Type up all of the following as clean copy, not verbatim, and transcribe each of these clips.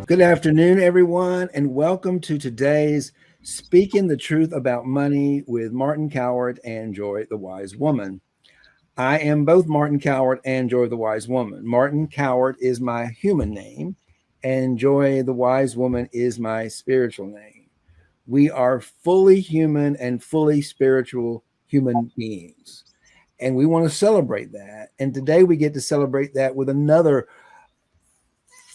Good afternoon, everyone, and welcome to today's Speaking the Truth About Money with Martin Coward and Joy the Wise Woman. I am both Martin Coward and Joy the Wise Woman. Martin Coward is my human name, and Joy the Wise Woman is my spiritual name. We are fully human and fully spiritual human beings, and we want to celebrate that. And today we get to celebrate that with another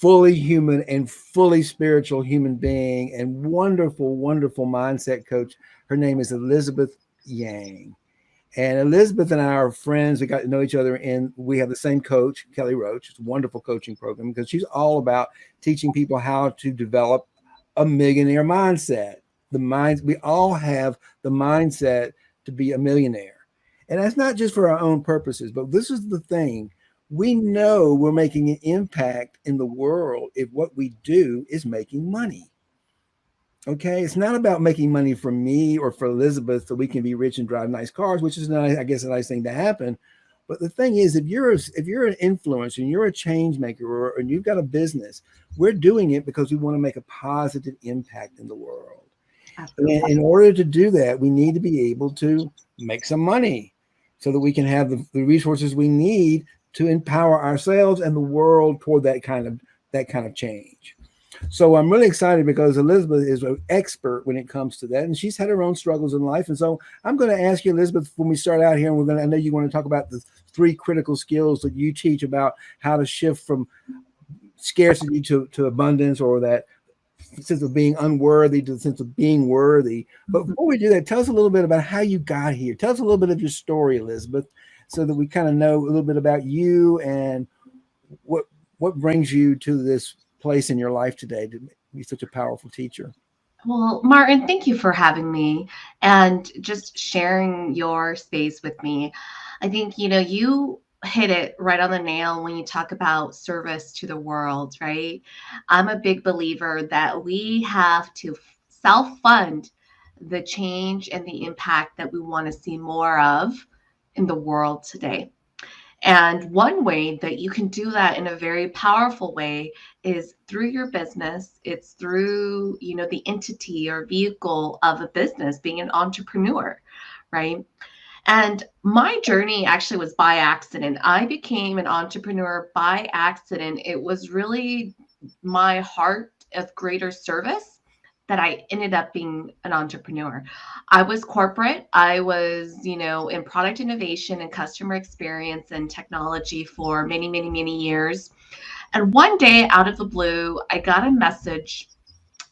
fully human and fully spiritual human being and wonderful, wonderful mindset coach. Her name is Elizabeth Yang. And Elizabeth and I are friends. We got to know each other, and we have the same coach, Kelly Roach. It's a wonderful coaching program because she's all about teaching people how to develop a millionaire mindset. We all have the mindset to be a millionaire. And that's not just for our own purposes, but this is the thing. We know we're making an impact in the world if what we do is making money. Okay, it's not about making money for me or for Elizabeth so we can be rich and drive nice cars, which is not, I guess, a nice thing to happen. But the thing is, if you're an influencer and you're a change maker and you've got a business, we're doing it because we want to make a positive impact in the world. And in order to do that, we need to be able to make some money so that we can have the resources we need to empower ourselves and the world toward that kind of change. So I'm really excited because Elizabeth is an expert when it comes to that, and she's had her own struggles in life. And so I'm going to ask you, Elizabeth, when we start out here, and I know you want to talk about the 3 critical skills that you teach about how to shift from scarcity to abundance, or that sense of being unworthy to the sense of being worthy. But before we do that, tell us a little bit about how you got here. Tell us a little bit of your story, Elizabeth, so that we kind of know a little bit about you and what brings you to this place in your life today to be such a powerful teacher. Well, Martin, thank you for having me and just sharing your space with me. I think, you hit it right on the nail when you talk about service to the world, right? I'm a big believer that we have to self fund the change and the impact that we want to see more of in the world today. And one way that you can do that in a very powerful way is through your business. It's through, the entity or vehicle of a business, being an entrepreneur, right? And my journey actually was by accident. I became an entrepreneur by accident. It was really my heart of greater service that I ended up being an entrepreneur. I was corporate. I was, in product innovation and customer experience and technology for many, many, many years. And one day out of the blue, I got a message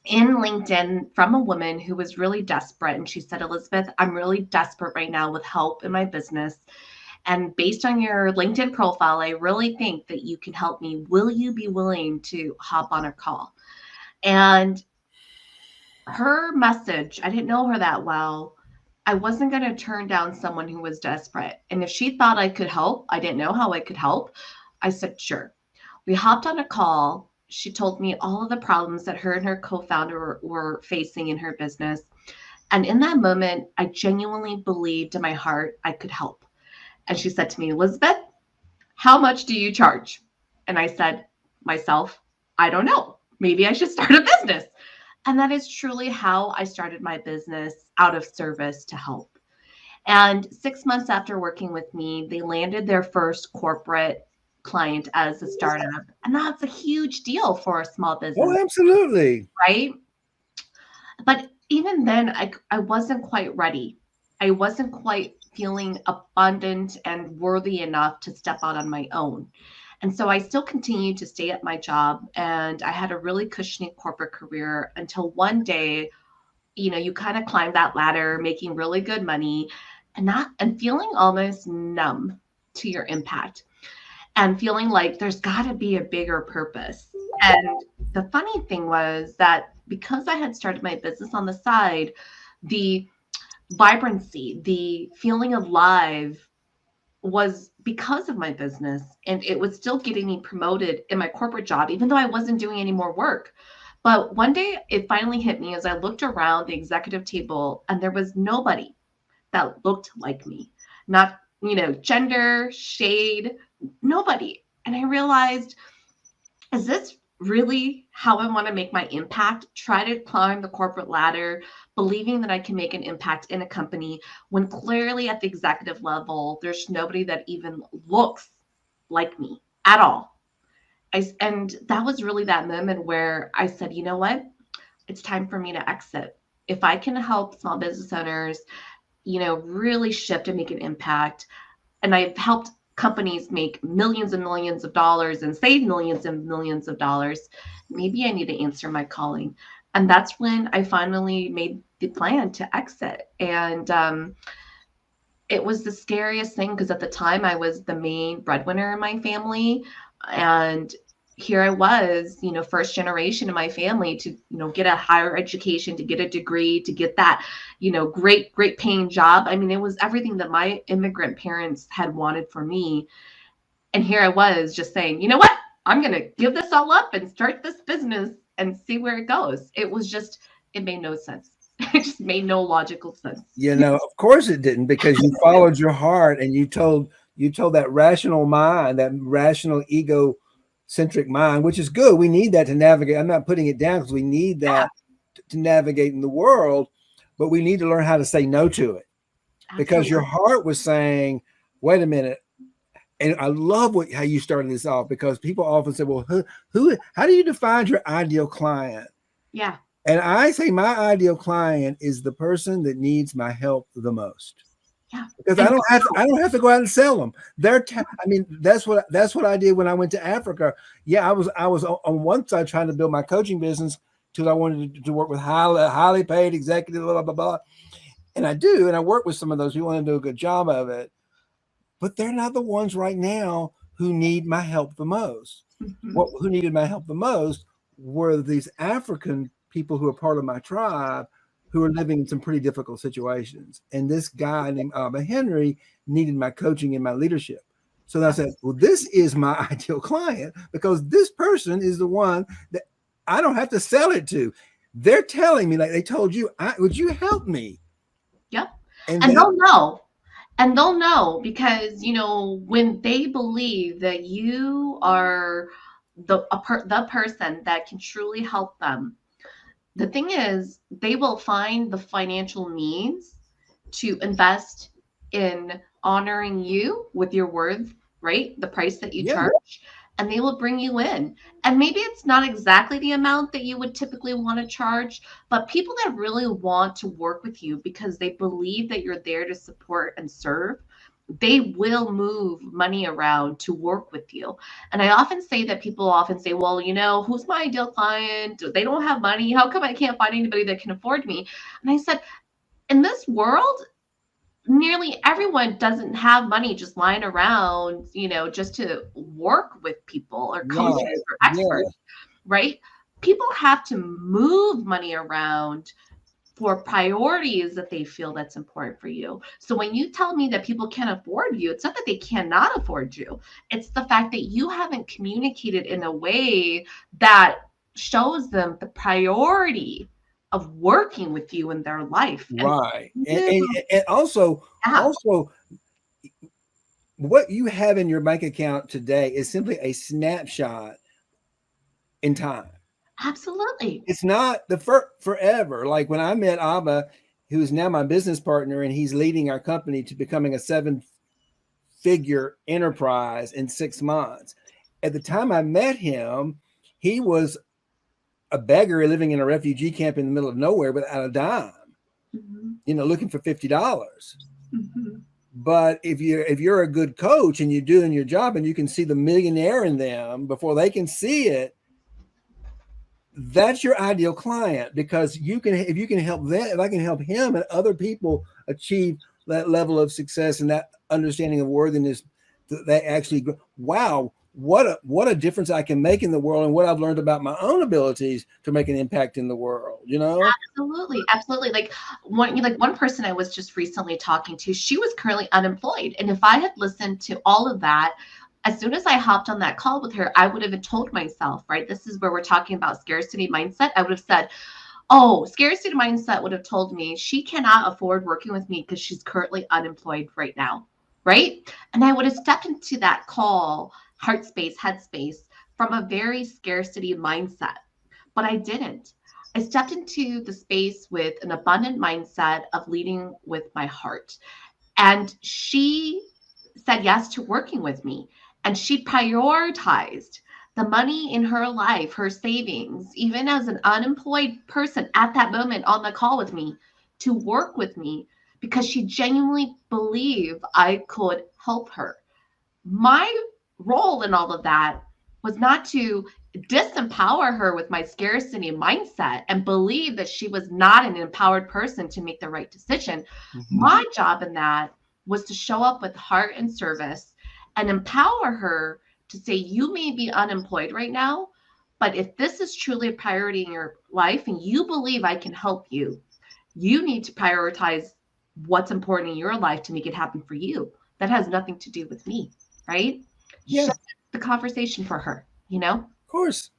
in LinkedIn from a woman who was really desperate. And she said, Elizabeth, I'm really desperate right now with help in my business. And based on your LinkedIn profile, I really think that you can help me. Will you be willing to hop on a call? And her message, I didn't know her that well. I wasn't going to turn down someone who was desperate. And if she thought I could help, I didn't know how I could help. I said, sure. We hopped on a call. She told me all of the problems that her and her co-founder were facing in her business. And in that moment, I genuinely believed in my heart I could help. And she said to me, Elizabeth, how much do you charge? And I said, myself, I don't know. Maybe I should start a business. And that is truly how I started my business, out of service to help. And 6 months after working with me, they landed their first corporate client as a startup. And that's a huge deal for a small business, Oh, absolutely. right? But even then, I wasn't quite ready. I wasn't quite feeling abundant and worthy enough to step out on my own. And so I still continued to stay at my job, and I had a really cushiony corporate career until one day, you kind of climb that ladder, making really good money and feeling almost numb to your impact and feeling like there's got to be a bigger purpose. And the funny thing was that because I had started my business on the side, the vibrancy, the feeling alive was because of my business, and it was still getting me promoted in my corporate job, even though I wasn't doing any more work. But one day it finally hit me as I looked around the executive table, and there was nobody that looked like me, not, gender, shade, nobody. And I realized, is this really how I want to make my impact, try to climb the corporate ladder, believing that I can make an impact in a company when clearly at the executive level, there's nobody that even looks like me at all. And that was really that moment where I said, you know what? It's time for me to exit. If I can help small business owners, really shift and make an impact, and I've helped companies make millions and millions of dollars and save millions and millions of dollars, maybe I need to answer my calling. And that's when I finally made the plan to exit. And it was the scariest thing because at the time I was the main breadwinner in my family. And here I was, first generation in my family to, get a higher education, to get a degree, to get that, great paying job. I mean, it was everything that my immigrant parents had wanted for me. And here I was just saying, you know what? I'm going to give this all up and start this business and see where it goes. It made no sense. It just made no logical sense. Of course it didn't, because you followed your heart and you told that rational mind, that rational ego-centric mind, which is good. We need that to navigate. I'm not putting it down, because we need Yeah, that to navigate in the world, but we need to learn how to say no to it, because your absolutely. heart was saying, wait a minute. And I love how you started this off, because people often say, well, how do you define your ideal client? Yeah. And I say my ideal client is the person that needs my help the most, Yeah. because And I don't have to go out and sell them. I mean, that's what I did when I went to Africa. Yeah, I was on one side trying to build my coaching business, because I wanted to work with highly paid executives, blah blah blah, and I do, and I work with some of those people and do a good job of it. But they're not the ones right now who need my help the most. mhm. Who needed my help the most were these African people who are part of my tribe, who are living in some pretty difficult situations. And this guy named Abba Henry needed my coaching and my leadership. So I said, well, this is my ideal client, because this person is the one that I don't have to sell it to. They're telling me, like they told you, would you help me? Yep. And And that, they'll know. And they'll know because, when they believe that you are the person that can truly help them, the thing is, they will find the financial means to invest in honoring you with your worth, right? The price that you yeah, charge, and they will bring you in. And maybe it's not exactly the amount that you would typically want to charge, but people that really want to work with you because they believe that you're there to support and serve, they will move money around to work with you. And I often say that people often say, well, who's my ideal client? They don't have money. How come I can't find anybody that can afford me? And I said, in this world, nearly everyone doesn't have money just lying around, just to work with people or coaches right, or yeah, experts, right? People have to move money around for priorities that they feel that's important for you. So when you tell me that people can't afford you, it's not that they cannot afford you. It's the fact that you haven't communicated in a way that shows them the priority of working with you in their life. And right. And, you, and, and also, yeah, also, what you have in your bank account today is simply a snapshot in time. absolutely. It's not the forever. Like when I met Abba, who is now my business partner, and he's leading our company to becoming a seven-figure enterprise in 6 months. At the time I met him, he was a beggar living in a refugee camp in the middle of nowhere without a dime, Mhm, looking for $50. mhm. But if you're a good coach and you're doing your job and you can see the millionaire in them before they can see it, that's your ideal client, because if you can help them, if I can help him and other people achieve that level of success and that understanding of worthiness, they actually go, wow, what a difference I can make in the world, and what I've learned about my own abilities to make an impact in the world. Absolutely, absolutely. Like one person I was just recently talking to, she was currently unemployed. And if I had listened to all of that, as soon as I hopped on that call with her, I would have told myself, right? This is where we're talking about scarcity mindset. I would have said, oh, scarcity mindset would have told me she cannot afford working with me because she's currently unemployed right now. Right. And I would have stepped into that call, heart space, head space, from a very scarcity mindset, but I didn't. I stepped into the space with an abundant mindset of leading with my heart. And she said yes to working with me. And she prioritized the money in her life, her savings, even as an unemployed person at that moment on the call with me, to work with me because she genuinely believed I could help her. My role in all of that was not to disempower her with my scarcity mindset and believe that she was not an empowered person to make the right decision. Mm-hmm. My job in that was to show up with heart and service and empower her to say, you may be unemployed right now, but if this is truly a priority in your life and you believe I can help you, you need to prioritize what's important in your life to make it happen for you. That has nothing to do with me, right? Yeah, Shift the conversation for her, you know? of course.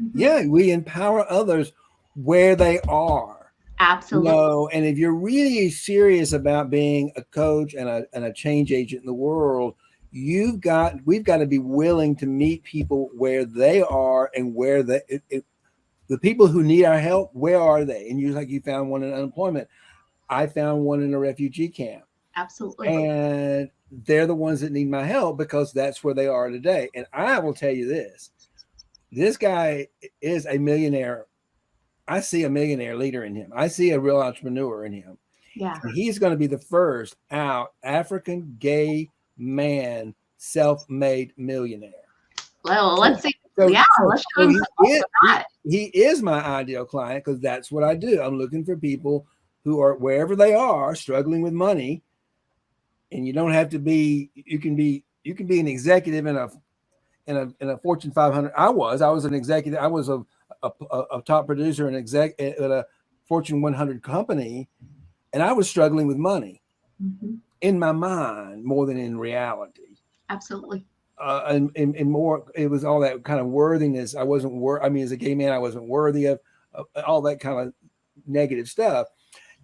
Mhm. Yeah, we empower others where they are. Absolutely. And if you're really serious about being a coach and a change agent in the world, we've got to be willing to meet people where they are and where the people who need our help, where are they? And you found one in unemployment. I found one in a refugee camp. Absolutely. And they're the ones that need my help because that's where they are today. And I will tell you this guy is a millionaire. I see a millionaire leader in him. I see a real entrepreneur in him. Yeah. And he's going to be the first out African gay man self-made millionaire. Well, So, let's see. so, Yeah, so, let's show so him he, some love is, for he, that. he is my ideal client because that's what I do. I'm looking for people who are wherever they are struggling with money. And you don't have to be, you can be an executive in a Fortune 500. I was an executive. I was a top producer and exec at a Fortune 100 company, and I was struggling with money Mhm. in my mind more than in reality. Absolutely. And more, it was all that kind of worthiness. I wasn't I mean, as a gay man, I wasn't worthy of all that kind of negative stuff.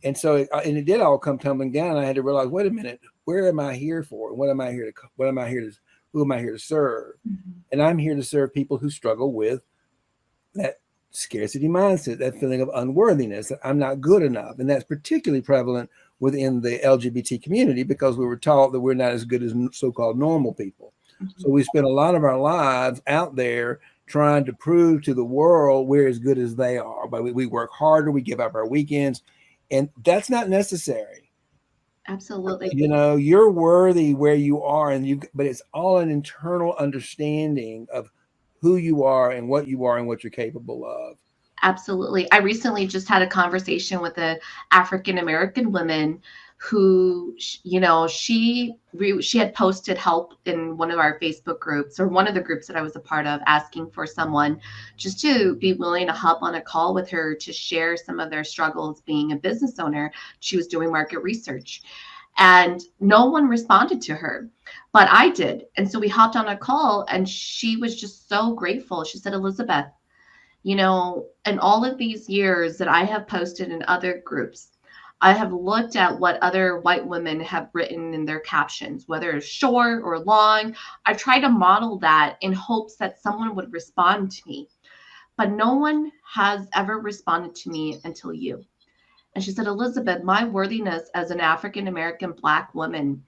And so, and it did all come tumbling down. I had to realize, wait a minute, where am I here for? What am I here to, who am I here to serve? Mhm. And I'm here to serve people who struggle with that scarcity mindset, that feeling of unworthiness, that I'm not good enough. And that's particularly prevalent within the LGBT community because we were taught that we're not as good as so-called normal people. So Mhm. we spend a lot of our lives out there trying to prove to the world we're as good as they are. But we work harder, we give up our weekends, and that's not necessary. Absolutely. You're worthy where you are, but it's all an internal understanding of who you are and what you're capable of. Absolutely. I recently just had a conversation with a African American woman who, she had posted help in one of our Facebook groups or one of the groups that I was a part of, asking for someone just to be willing to hop on a call with her to share some of their struggles being a business owner. She was doing market research and no one responded to her, but I did. And so we hopped on a call and she was just so grateful. She said, Elizabeth, in all of these years that I have posted in other groups, I have looked at what other white women have written in their captions, whether it's short or long. I try to model that in hopes that someone would respond to me, but no one has ever responded to me until you. And she said, Elizabeth, my worthiness as an African American Black woman,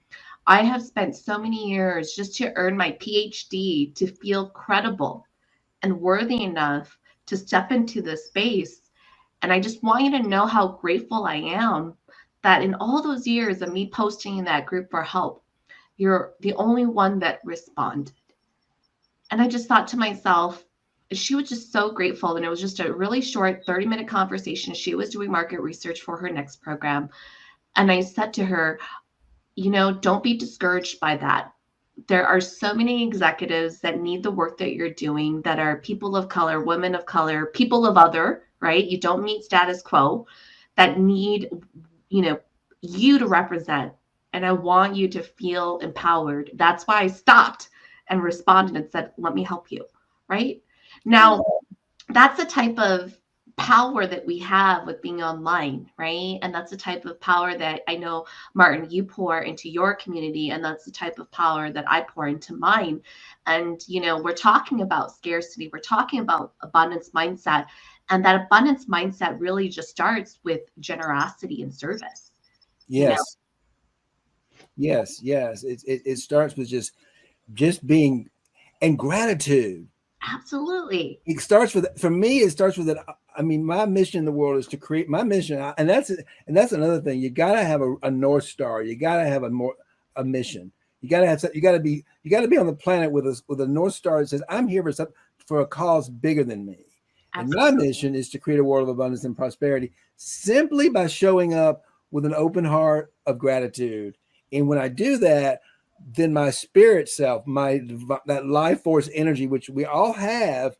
I have spent so many years just to earn my PhD to feel credible and worthy enough to step into this space. And I just want you to know how grateful I am that in all those years of me posting in that group for help, you're the only one that responded. And I just thought to myself, she was just so grateful. And it was just a really short 30-minute conversation. She was doing market research for her next program. And I said to her, don't be discouraged by that. There are so many executives that need the work that you're doing that are people of color, women of color, people of other, right? You don't meet status quo that need, you know, you to represent. And I want you to feel empowered. That's why I stopped and responded and said, let me help you. Right now, that's the type of power that we have with being online, right? And that's the type of power that I know, Martin, you pour into your community, and that's the type of power that I pour into mine. And, we're talking about scarcity, we're talking about abundance mindset. And that abundance mindset really just starts with generosity and service, you know? Yes. Yes. It starts with just being, and gratitude. Absolutely. It starts with, for me, it starts with that. I mean, my mission in the world is to create my mission. And that's another thing. You got to have a North Star. You got to have a mission. You got to have, you got to be on the planet with a North Star that says, I'm here for a cause bigger than me. And my Absolutely. mission is to create a world of abundance and prosperity simply by showing up with an open heart of gratitude. And when I do that, then my spirit self, that life force energy, which we all have,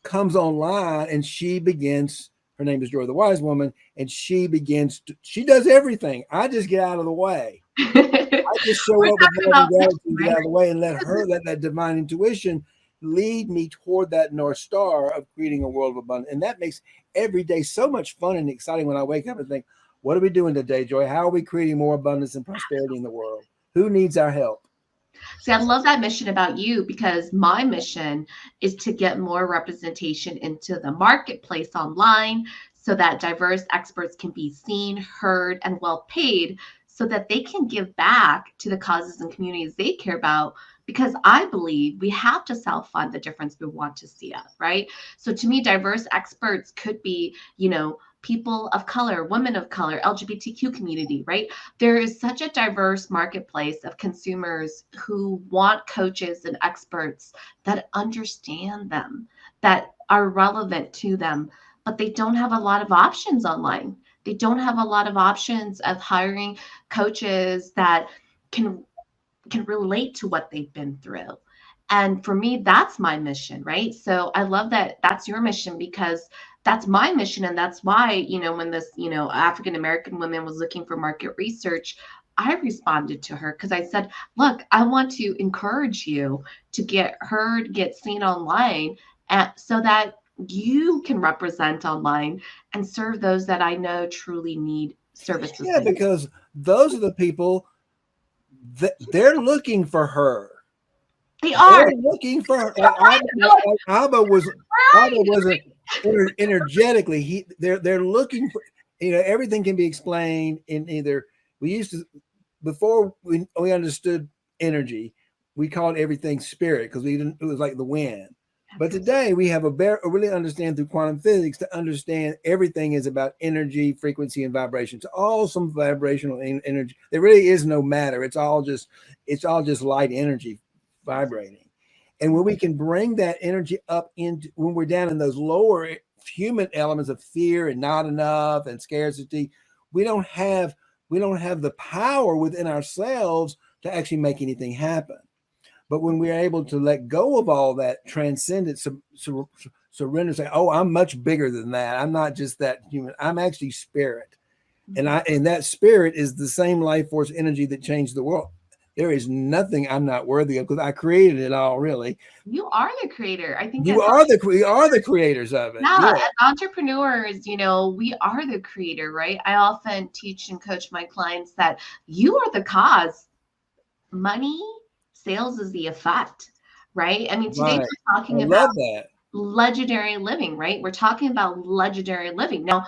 comes online, and she begins. Her name is Joy, the wise woman, and she does everything. I just get out of the way. I just show We're up with talking love and about gratitude, mission, get right? out of the way, and let that divine intuition lead me toward that North Star of creating a world of abundance. And that makes every day so much fun and exciting when I wake up and think, what are we doing today, Joy? How are we creating more abundance and prosperity in the world? Who needs our help? See, I love that mission about you, because my mission is to get more representation into the marketplace online so that diverse experts can be seen, heard, and well paid so that they can give back to the causes and communities they care about. Because I believe we have to self fund the difference we want to see of, right? So to me, diverse experts could be, people of color, women of color, LGBTQ community, right? There is such a diverse marketplace of consumers who want coaches and experts that understand them, that are relevant to them, but they don't have a lot of options online. They don't have a lot of options of hiring coaches that can can relate to what they've been through. And for me, that's my mission, right? So I love that that's your mission, because that's my mission. And that's why, when this, African American woman was looking for market research, I responded to her because I said, look, I want to encourage you to get heard, get seen online, so that you can represent online and serve those that I know truly need services Yeah, like because those are the people that they're looking for her. they They're are. looking for her. I know. Like Abba was. Abba Right. wasn't energetically. They're looking for. Everything can be explained in either. We used to, before we understood energy, we called everything spirit because we didn't. It was like the wind. But Absolutely. today we have a really understand through quantum physics to understand everything is about energy, frequency, and vibration. It's all some vibrational energy. There really is no matter. It's all just light energy vibrating. And when we can bring that energy up into, when we're down in those lower human elements of fear and not enough and scarcity, we don't have we don't have the power within ourselves to actually make anything happen. But when we're able to let go of all that, transcend it, surrender, say, "Oh, I'm much bigger than that. I'm not just that human. I'm actually spirit." And Mhm. that spirit is the same life force energy that changed the world. There is nothing I'm not worthy of because I created it all. Really, You are the creator. I think you as are the creators of it. yeah, Yeah, as entrepreneurs, we are the creator, right? I often teach and coach my clients that you are the cause. Money, sales is the effect, right? I mean, today right. we're I talking about love that. legendary living, right? We're talking about legendary living. Now,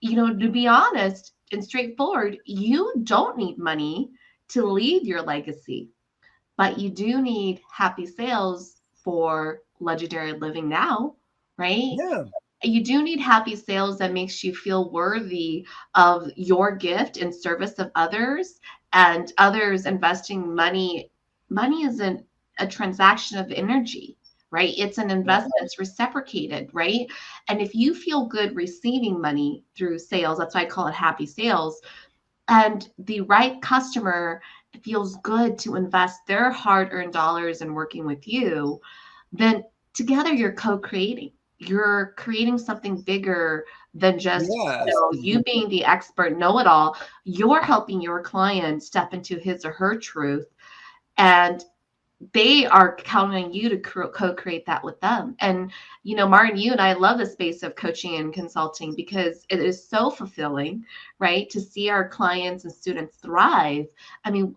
to be honest and straightforward, you don't need money to leave your legacy, but you do need happy sales for legendary living now, right? Yeah, You do need happy sales that makes you feel worthy of your gift in service of others and others investing money. Money isn't a transaction of energy, right? It's an right. investment. It's reciprocated, right? And if you feel good receiving money through sales, that's why I call it happy sales, and the right customer feels good to invest their hard-earned dollars in working with you, then together you're co-creating. You're creating something bigger than just, Yes. you being the expert know-it-all. You're helping your client step into his or her truth and they are counting on you to co-create that with them. And, Martin, you and I love the space of coaching and consulting because it is so fulfilling, right? To see our clients and students thrive. I mean,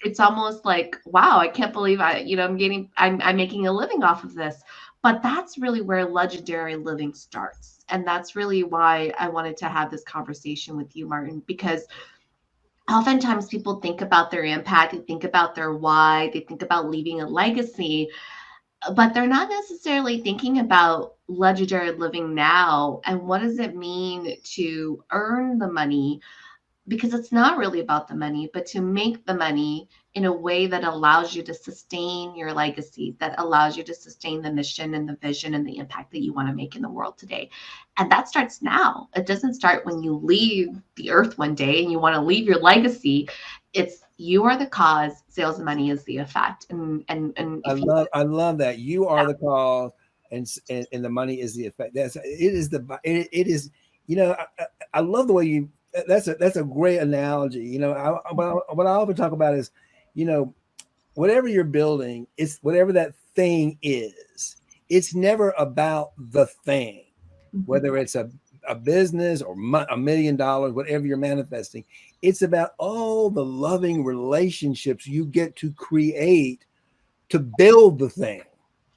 it's almost like, wow, I can't believe I'm making a living off of this. But that's really where legendary living starts. And that's really why I wanted to have this conversation with you, Martin, because oftentimes people think about their impact, they think about their why, they think about leaving a legacy, but they're not necessarily thinking about legendary living now and what does it mean to earn the money, because it's not really about the money, but to make the money in a way that allows you to sustain your legacy, that allows you to sustain the mission and the vision and the impact that you want to make in the world today. And that starts now. It doesn't start when you leave the earth one day and you want to leave your legacy. It's you are the cause, sales and money is the effect. And if you I love that. You are the cause, and the money is the effect. It is. I love the way you. That's a great analogy. What I often talk about is, you know, whatever you're building, it's whatever that thing is. It's never about the thing, whether it's a business or $1 million, whatever you're manifesting. It's about all the loving relationships you get to create to build the thing, to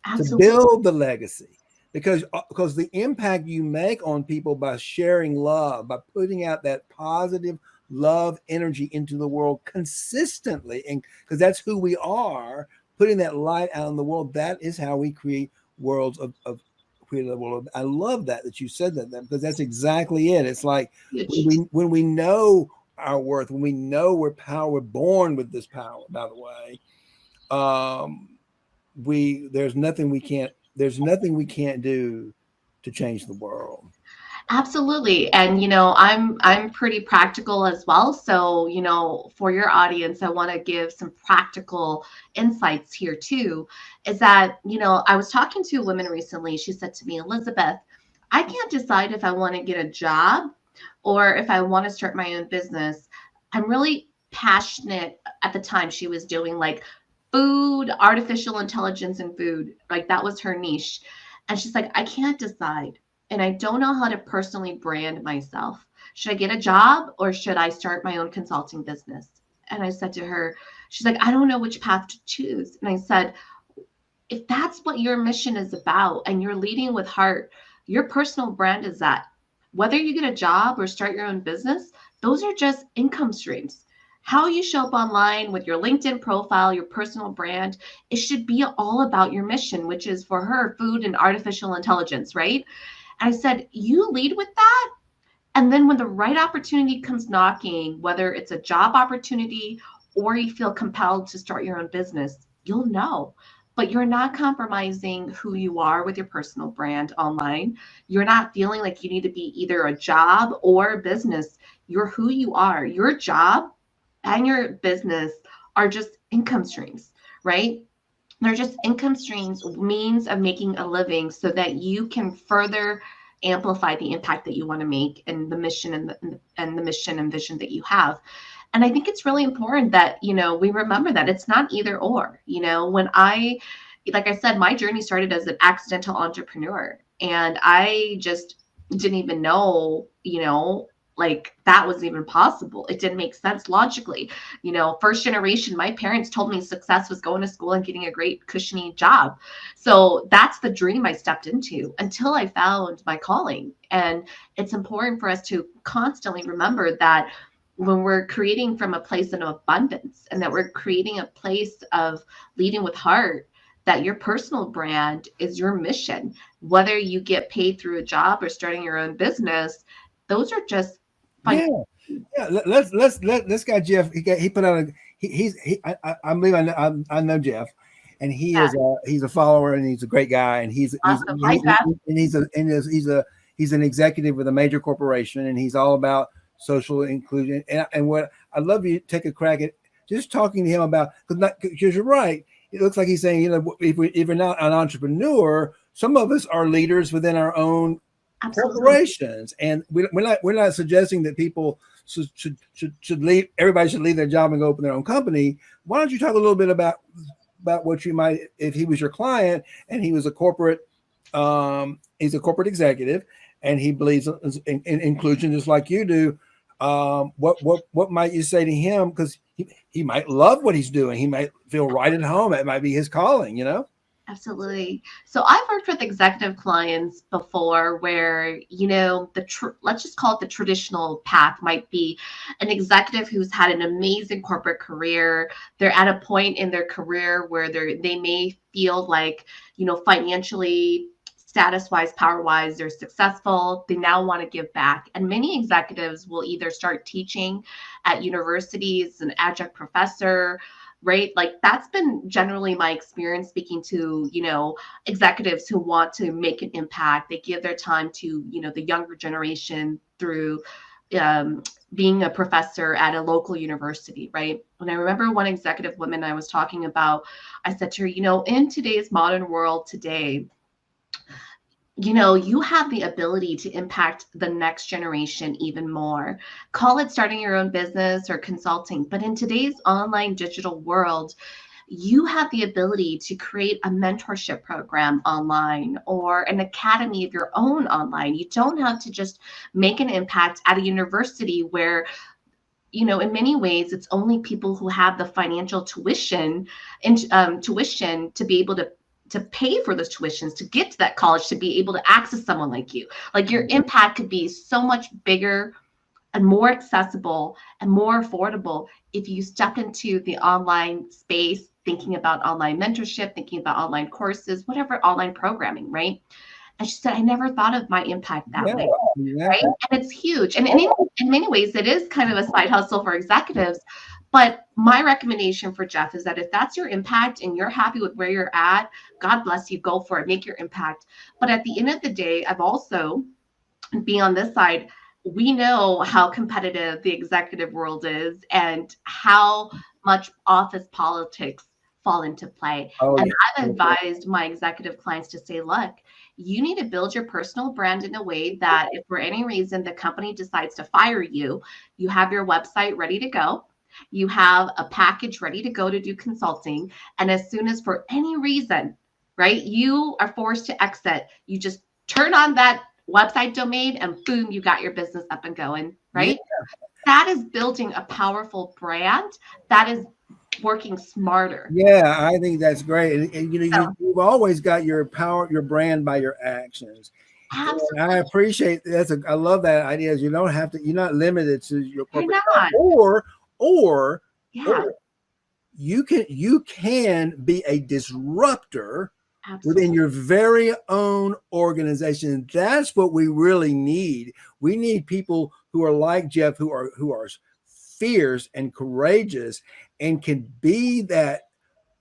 absolutely. build the legacy. Because the impact you make on people by sharing love, by putting out that positive love energy into the world consistently, and because that's who we are, putting that light out in the world, that is how we create worlds of create a world. I love that you said that, because that's exactly it. It's like when we know our worth, when we know we're born with this power, by the way, there's nothing we can't do to change the world. Absolutely. And I'm pretty practical as well. So, for your audience, I want to give some practical insights here too. Is that, I was talking to a woman recently. She said to me, Elizabeth, I can't decide if I want to get a job or if I want to start my own business. I'm really passionate. At the time she was doing like food, artificial intelligence and food. Like that was her niche. And she's like, I can't decide. And I don't know how to personally brand myself. Should I get a job or should I start my own consulting business? And I said to her, she's like, I don't know which path to choose. And I said, if that's what your mission is about and you're leading with heart, your personal brand is that. Whether you get a job or start your own business, those are just income streams. How you show up online with your LinkedIn profile, your personal brand, it should be all about your mission, which is for her food and artificial intelligence, right? I said, you lead with that. And then when the right opportunity comes knocking, whether it's a job opportunity or you feel compelled to start your own business, you'll know. But you're not compromising who you are with your personal brand online. You're not feeling like you need to be either a job or a business. You're who you are. Your job and your business are just income streams, right? They're just income streams, means of making a living so that you can further amplify the impact that you want to make and the mission and the mission and vision that you have. And I think it's really important that, we remember that it's not either or. Like I said, my journey started as an accidental entrepreneur and I just didn't even know, like that was even possible. It didn't make sense logically. First generation, my parents told me success was going to school and getting a great cushiony job. So that's the dream I stepped into until I found my calling. And it's important for us to constantly remember that when we're creating from a place of abundance and that we're creating a place of leading with heart, that your personal brand is your mission. Whether you get paid through a job or starting your own business, those are just Yeah, yeah. Let's let this guy Jeff. He put out a I believe I know Jeff, and he's a follower and he's a great guy and awesome. Hi, Beth. he's an executive with a major corporation and he's all about social inclusion and what I love you take a crack at just talking to him about because you're right. It looks like he's saying if you're not an entrepreneur, some of us are leaders within our own Absolutely. corporations, and we're not suggesting that people should leave. Everybody should leave their job and go open their own company. Why don't you talk a little bit about about what you might, if he was your client and he was a corporate, he's a corporate executive, and he believes in inclusion just like you do. What might you say to him? Because he might love what he's doing. He might feel right at home. It might be his calling, you know? Absolutely. So I've worked with executive clients before where, let's just call it the traditional path might be an executive who's had an amazing corporate career. They're at a point in their career where they may feel like, financially, status wise, power wise, they're successful. They now want to give back. And many executives will either start teaching at universities, an adjunct professor, right? Like that's been generally my experience speaking to, executives who want to make an impact. They give their time to, the younger generation through um, being a professor at a local university, right? And I remember one executive woman I was talking about, I said to her, in today's modern world today, you have the ability to impact the next generation even more. Call it starting your own business or consulting. But in today's online digital world, you have the ability to create a mentorship program online or an academy of your own online. You don't have to just make an impact at a university where, in many ways, it's only people who have the financial tuition to be able to pay for those tuitions to get to that college, to be able to access someone like you. Like your impact could be so much bigger and more accessible and more affordable if you step into the online space, thinking about online mentorship, thinking about online courses, whatever online programming, right? And she said, I never thought of my impact that Yeah, way, right? exactly. And it's huge. And in many ways, it is kind of a side hustle for executives. But my recommendation for Jeff is that if that's your impact and you're happy with where you're at, God bless you, go for it, make your impact. But at the end of the day, I've also, being on this side, we know how competitive the executive world is and how much office politics fall into play. Oh And yeah. I've advised my executive clients to say, look, you need to build your personal brand in a way that if for any reason the company decides to fire you, you have your website ready to go. You have a package ready to go to do consulting. And as soon as for any reason, right, you are forced to exit, you just turn on that website domain and boom, you got your business up and going, Yeah. right? That is building a powerful brand. That is working smarter. Yeah, I think that's great. And So you've always got your power, your brand by your actions. And I absolutely, appreciate I love that idea. Is you don't have to, you're not limited to your you're corporate job, not. or Yeah, you can be a disruptor within absolutely. your very own organization. That's what we really need. We need people who are like Jeff, who are fierce and courageous and can be that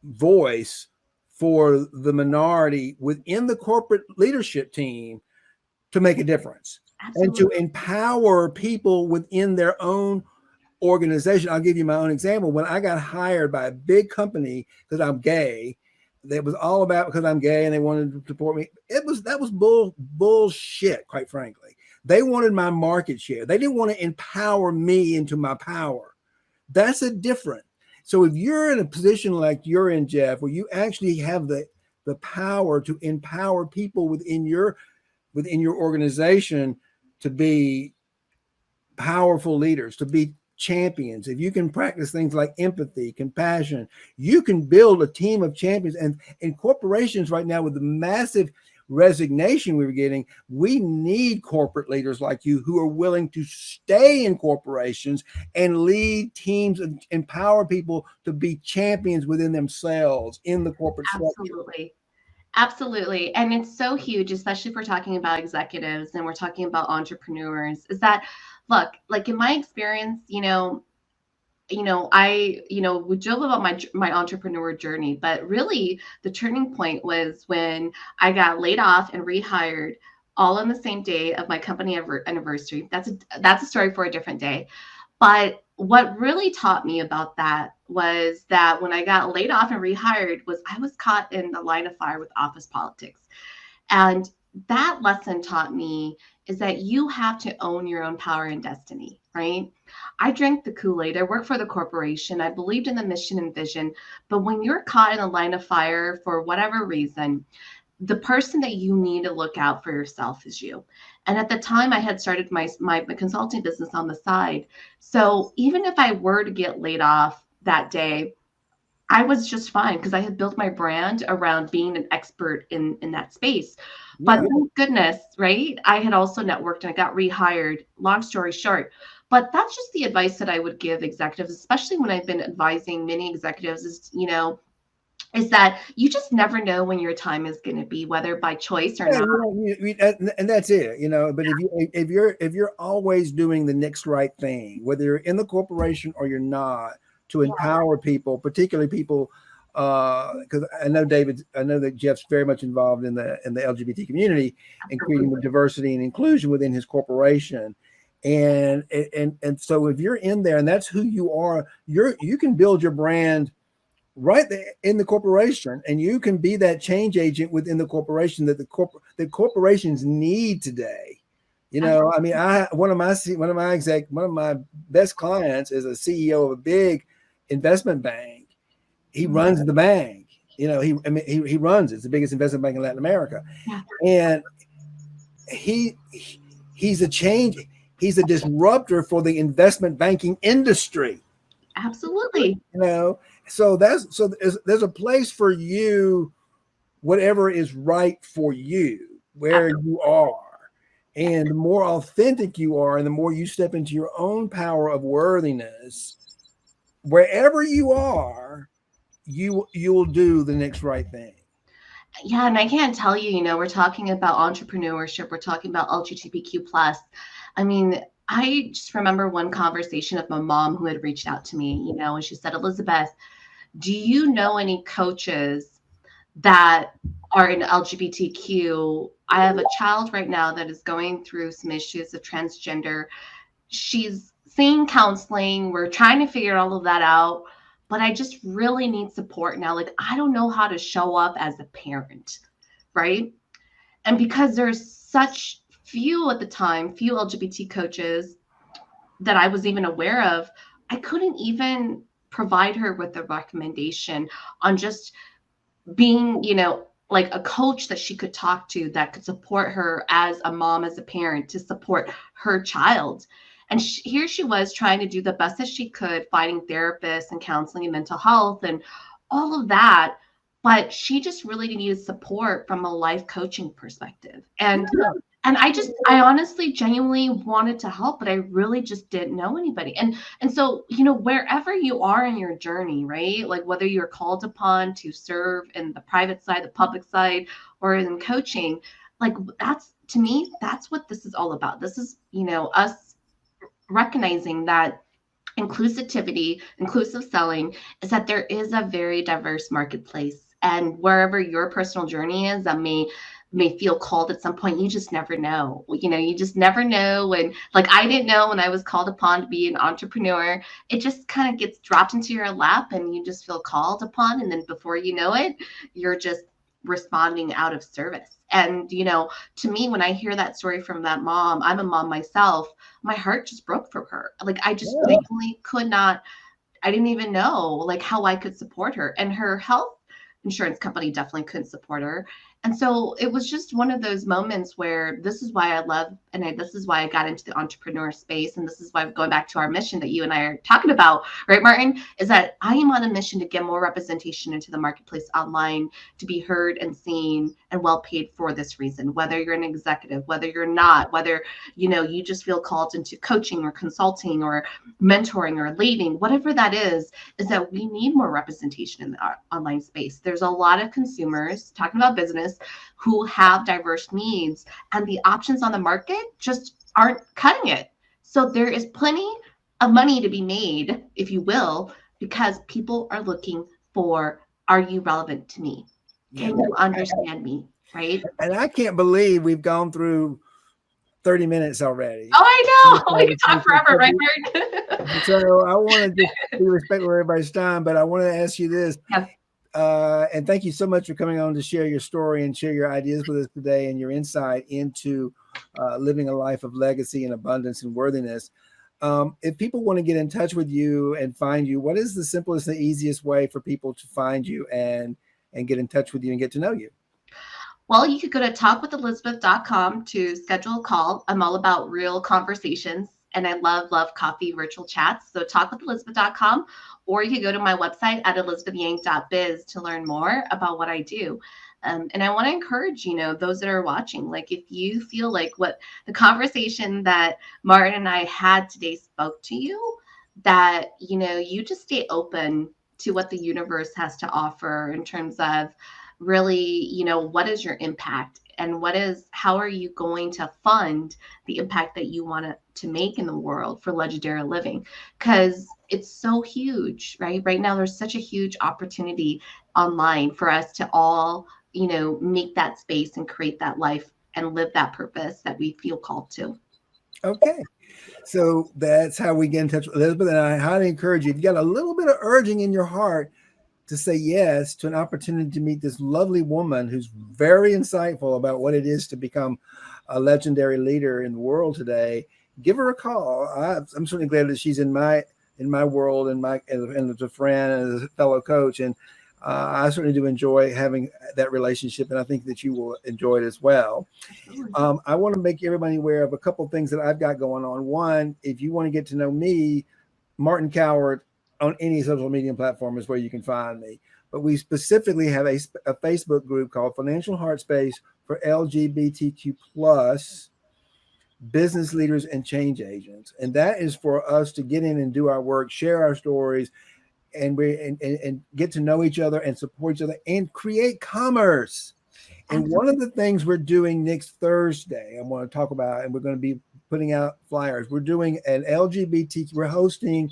voice for the minority within the corporate leadership team to make a difference and to Absolutely. empower people within their own organization. I'll give you my own example. When I got hired by a big company because I'm gay, that was all about because I'm gay and they wanted to support me. That was bullshit, quite frankly. They wanted my market share. They didn't want to empower me into my power. That's a different. So if you're in a position like you're in, Jeff, where you actually have the power to empower people within your organization to be powerful leaders, to be champions. If you can practice things like empathy, compassion, you can build a team of champions. And in corporations right now, with the massive resignation we were getting, we need corporate leaders like you who are willing to stay in corporations and lead teams and empower people to be champions within themselves in the corporate structure. Absolutely. Absolutely. And it's so huge, especially if we're talking about executives and we're talking about entrepreneurs, is that look, like in my experience, we joke about my entrepreneur journey, but really the turning point was when I got laid off and rehired all on the same day of my company anniversary. That's a story for a different day. But what really taught me about that was that when I got laid off and rehired was I was caught in the line of fire with office politics. And that lesson taught me is that you have to own your own power and destiny. right? I drank the Kool-Aid. I worked for the corporation. I believed in the mission and vision. But when you're caught in a line of fire for whatever reason, the person that you need to look out for yourself is you. And at the time I had started my consulting business on the side. So even if I were to get laid off that day, I was just fine because I had built my brand around being an expert in that space. But Yeah. thank goodness, right? I had also networked and I got rehired. Long story short. But that's just the advice that I would give executives, especially when I've been advising many executives, is that you just never know when your time is going to be, whether by choice or Yeah, not. and that's it, But if you're always doing the next right thing, whether you're in the corporation or you're not, to Yeah, empower people, particularly people, because I know that Jeff's very much involved in the LGBT community and creating absolutely. diversity and inclusion within his corporation, and so if you're in there and that's who you are, you can build your brand right there in the corporation, and you can be that change agent within the corporation that the corporations need today. I mean, I one of my best clients is a CEO of a big investment bank. He runs the bank. He runs it. It's the biggest investment bank in Latin America, Yeah, and he he's a change. He's a disruptor for the investment banking industry. absolutely. you know there's a place for you, whatever is right for you, where you are. And the more authentic you are and the more you step into your own power of worthiness, wherever you are, you'll do the next right thing. Yeah, and I can't tell you, we're talking about entrepreneurship, we're talking about LGBTQ plus. I mean, I just remember one conversation of my mom who had reached out to me, and she said, Elizabeth, do you know any coaches that are in LGBTQ? I have a child right now that is going through some issues of transgender. She's seeing counseling. We're trying to figure all of that out, but I just really need support now. Like, I don't know how to show up as a parent, right? And because there's such few at the time, few LGBT coaches that I was even aware of, I couldn't even provide her with a recommendation on just being, like a coach that she could talk to that could support her as a mom, as a parent, to support her child. And here she was trying to do the best that she could, finding therapists and counseling and mental health and all of that. But she just really needed support from a life coaching perspective. And I honestly genuinely wanted to help, but I really just didn't know anybody. And so, wherever you are in your journey, right? Like whether you're called upon to serve in the private side, the public side, or in coaching, like that's, to me, that's what this is all about. This is, us recognizing that inclusivity, inclusive selling, is that there is a very diverse marketplace. And wherever your personal journey is, that may feel called at some point, you just never know. You just never know when, like, I didn't know when I was called upon to be an entrepreneur. It just kind of gets dropped into your lap and you just feel called upon. And then before you know it, you're just responding out of service. And, to me, when I hear that story from that mom, I'm a mom myself, my heart just broke for her. Like, I just Yeah. genuinely could not, I didn't even know like how I could support her. And her health insurance company definitely couldn't support her. And so it was just one of those moments where this is why I love, and this is why I got into the entrepreneur space. And this is why, going back to our mission that you and I are talking about, right, Martin, is that I am on a mission to get more representation into the marketplace online, to be heard and seen and well paid for this reason, whether you're an executive, whether you're not, whether, you just feel called into coaching or consulting or mentoring or leading, whatever that is that we need more representation in the online space. There's a lot of consumers, talking about business, who have diverse needs, and the options on the market just aren't cutting it. So there is plenty of money to be made, if you will, because people are looking for, are you relevant to me? Yeah. Can you understand me? Right? And I can't believe we've gone through 30 minutes already. Oh, I know. We can talk forever, right, Martin? So I want to just be respectful of everybody's time, but I want to ask you this. Yeah. And thank you so much for coming on to share your story and share your ideas with us today, and your insight into living a life of legacy and abundance and worthiness. If people want to get in touch with you and find you, what is the simplest and easiest way for people to find you and get in touch with you and get to know you? Well, you could go to talkwithelizabeth.com to schedule a call. I'm all about real conversations and I love coffee virtual chats. So talkwithelizabeth.com, or you could go to my website at elizabethyank.biz to learn more about what I do. And I want to encourage, those that are watching, like if you feel like what the conversation that Martin and I had today spoke to you, that, you just stay open to what the universe has to offer in terms of really, what is your impact and how are you going to fund the impact that you want to make in the world for legendary living? Because it's so huge, right? Right now, there's such a huge opportunity online for us to all, make that space and create that life and live that purpose that we feel called to. Okay. So that's how we get in touch with Elizabeth. And I highly encourage you, if you got a little bit of urging in your heart to say yes to an opportunity to meet this lovely woman who's very insightful about what it is to become a legendary leader in the world today, give her a call. I'm certainly glad that she's in my world and as a friend and as a fellow coach. And I certainly do enjoy having that relationship, and I think that you will enjoy it as well. I want to make everybody aware of a couple of things that I've got going on. One, if you want to get to know me, Martin Coward on any social media platform is where you can find me. But we specifically have a Facebook group called Financial Heart Space for LGBTQ plus business leaders and change agents. And that is for us to get in and do our work, share our stories, and get to know each other and support each other and create commerce. And one of the things we're doing next Thursday, I want to talk about, and we're going to be putting out flyers. We're doing we're hosting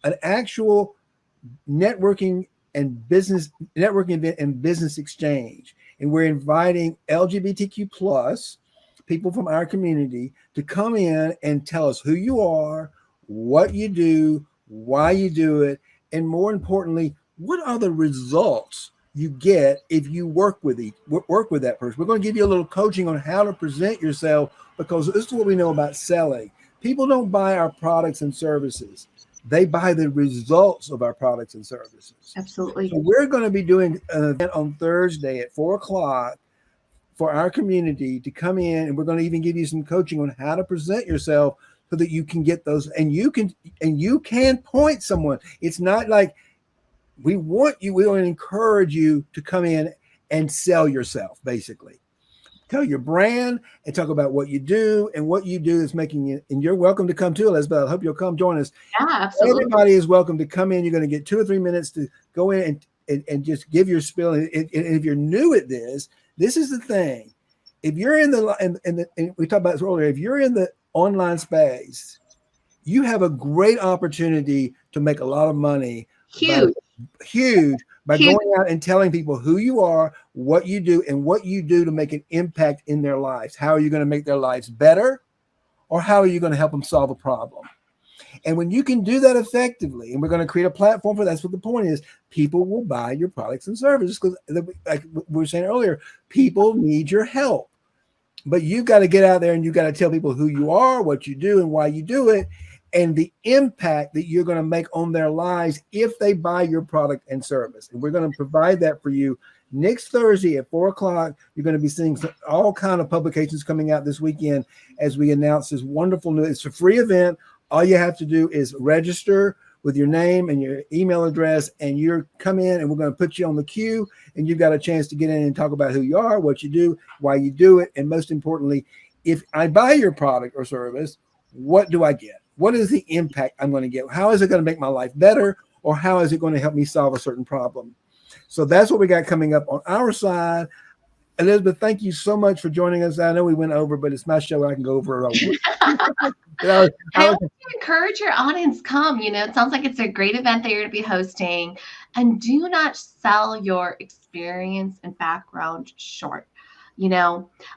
an actual networking event and business exchange. And we're inviting LGBTQ plus people from our community to come in and tell us who you are, what you do, why you do it, and more importantly, what are the results you get if you work with that person. We're going to give you a little coaching on how to present yourself, because this is what we know about selling. People don't buy our products and services. They buy the results of our products and services. Absolutely. So we're going to be doing an event on Thursday at 4:00 for our community to come in, and we're going to even give you some coaching on how to present yourself so that you can get those, and you can point someone. It's not like we want to encourage you to come in and sell yourself, basically. Tell your brand and talk about what you do, and what you do is making it. And you're welcome to come too, Elizabeth. I hope you'll come join us. Yeah, absolutely. Everybody is welcome to come in. You're going to get 2 or 3 minutes to go in and just give your spiel. And if you're new at this is the thing. If you're in and we talked about this earlier, if you're in the online space, you have a great opportunity to make a lot of money. Huge by going out and telling people who you are, what you do, and what you do to make an impact in their lives. How are you going to make their lives better, or how are you going to help them solve a problem? And when you can do that effectively, and we're going to create a platform for that's what the point is, people will buy your products and services, because like we were saying earlier, people need your help. But you've got to get out there and you've got to tell people who you are, what you do, and why you do it, and the impact that you're going to make on their lives if they buy your product and service. And we're going to provide that for you next Thursday at 4:00. You're going to be seeing all kind of publications coming out this weekend as we announce this wonderful new. It's a free event. All you have to do is register with your name and your email address, and you're come in, and we're going to put you on the queue, and you've got a chance to get in and talk about who you are, what you do, why you do it, and most importantly, if I buy your product or service, what do I get? What is the impact I'm going to get? How is it going to make my life better, or how is it going to help me solve a certain problem? So that's what we got coming up on our side. Elizabeth, thank you so much for joining us. I know we went over, but it's my show. I can go over it. I want to encourage your audience, come. It sounds like it's a great event that you're going to be hosting. And do not sell your experience and background short.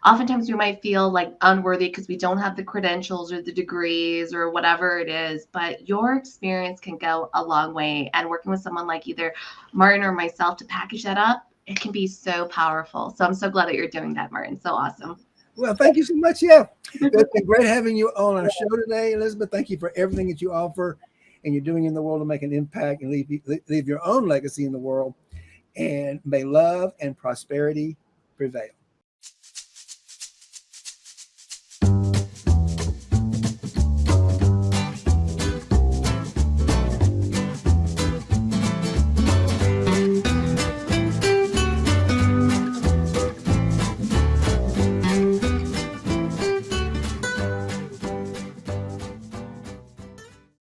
Oftentimes we might feel like unworthy because we don't have the credentials or the degrees or whatever it is, but your experience can go a long way. And working with someone like either Martin or myself to package that up, it can be so powerful. So I'm so glad that you're doing that, Martin. So awesome. Well, thank you so much. Yeah, it's been great having you on our show today, Elizabeth. Thank you for everything that you offer and you're doing in the world to make an impact and leave your own legacy in the world. And may love and prosperity prevail.